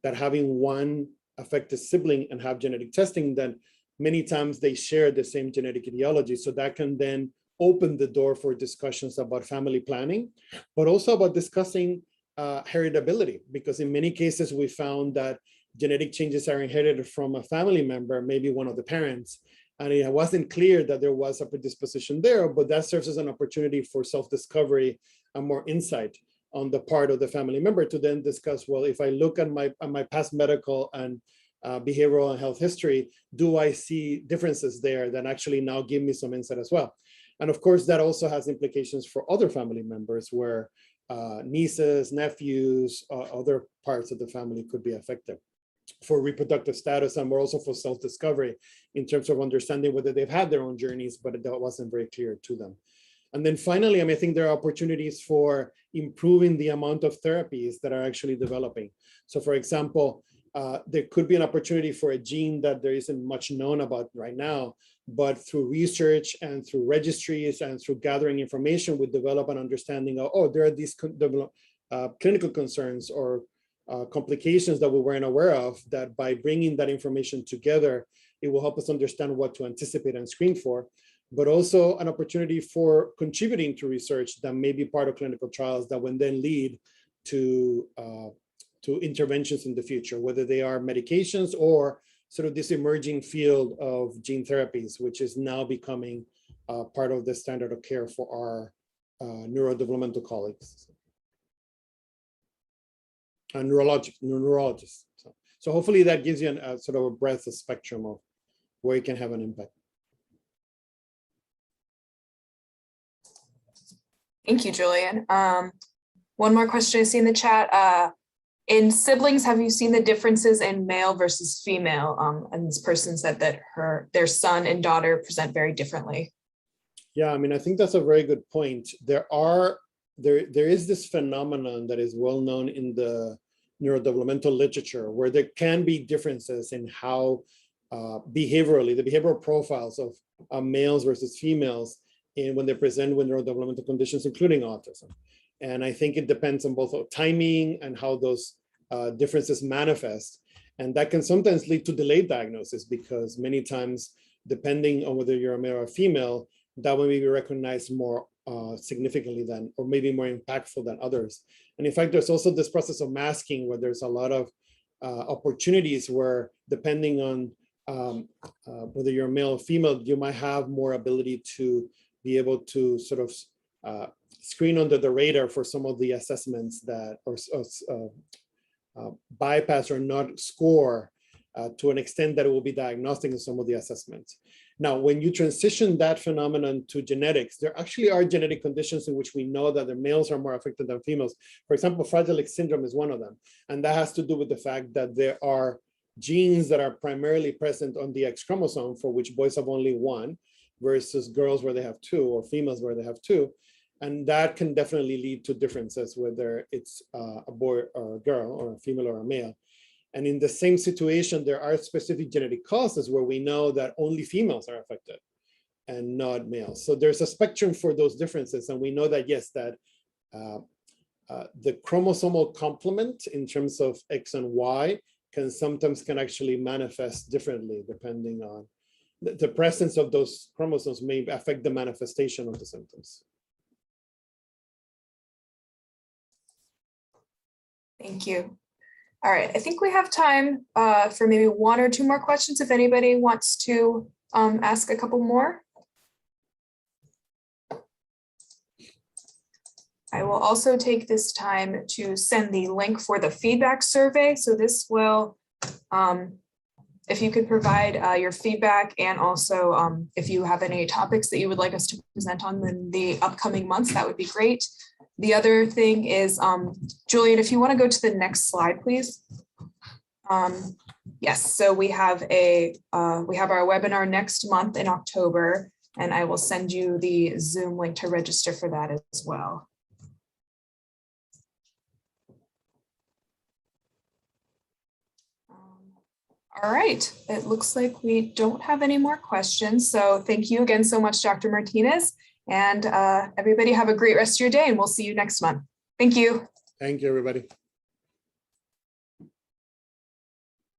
that having one affected sibling and have genetic testing, then many times they share the same genetic etiology. So that can then open the door for discussions about family planning, but also about discussing heritability, because in many cases we found that genetic changes are inherited from a family member, maybe one of the parents, and it wasn't clear that there was a predisposition there, but that serves as an opportunity for self-discovery and more insight on the part of the family member to then discuss, well, if I look at my past medical and behavioral and health history, do I see differences there that actually now give me some insight as well? And of course, that also has implications for other family members where nieces, nephews, other parts of the family could be affected for reproductive status, and more also for self-discovery in terms of understanding whether they've had their own journeys, but that wasn't very clear to them. And then finally, I think there are opportunities for improving the amount of therapies that are actually developing. So for example, there could be an opportunity for a gene that there isn't much known about right now, but through research and through registries and through gathering information, we develop an understanding of, oh, there are these clinical concerns or complications that we weren't aware of, that by bringing that information together, it will help us understand what to anticipate and screen for, but also an opportunity for contributing to research that may be part of clinical trials that will then lead to interventions in the future, whether they are medications or sort of this emerging field of gene therapies, which is now becoming part of the standard of care for our neurodevelopmental colleagues and neurologists. So hopefully that gives you a sort of a breadth of spectrum of where it can have an impact. Thank you, Julian. One more question I see in the chat. In siblings, have you seen the differences in male versus female? And this person said that their son and daughter present very differently. Yeah, I mean, I think that's a very good point. There is this phenomenon that is well known in the neurodevelopmental literature, where there can be differences in how behaviorally, the behavioral profiles of males versus females when they present with neurodevelopmental conditions, including autism. And I think it depends on both timing and how those differences manifest. And that can sometimes lead to delayed diagnosis, because many times, depending on whether you're a male or a female, that will be recognized more significantly than, or maybe more impactful than others. And in fact, there's also this process of masking, where there's a lot of opportunities where, depending on whether you're a male or female, you might have more ability to be able to sort of screen under the radar for some of the assessments that, or bypass or not score to an extent that it will be diagnostic in some of the assessments. Now, when you transition that phenomenon to genetics, there actually are genetic conditions in which we know that the males are more affected than females. For example, Fragile X syndrome is one of them. And that has to do with the fact that there are genes that are primarily present on the X chromosome, for which boys have only one, versus girls where they have two, or females where they have two. And that can definitely lead to differences, whether it's a boy or a girl, or a female or a male. And in the same situation, there are specific genetic causes where we know that only females are affected and not males. So there's a spectrum for those differences. And we know that, yes, that the chromosomal complement in terms of X and Y can actually manifest differently depending on the presence of those chromosomes may affect the manifestation of the symptoms. Thank you. All right, I think we have time for maybe one or two more questions if anybody wants to ask a couple more. I will also take this time to send the link for the feedback survey. So this will, if you could provide your feedback, and also if you have any topics that you would like us to present on in the upcoming months, that would be great. The other thing is, Julian, if you want to go to the next slide, please. Yes, so we have our webinar next month in October, and I will send you the Zoom link to register for that as well. All right, it looks like we don't have any more questions. So thank you again so much, Dr. Martinez, and everybody have a great rest of your day, and we'll see you next month. Thank you. Thank you, everybody.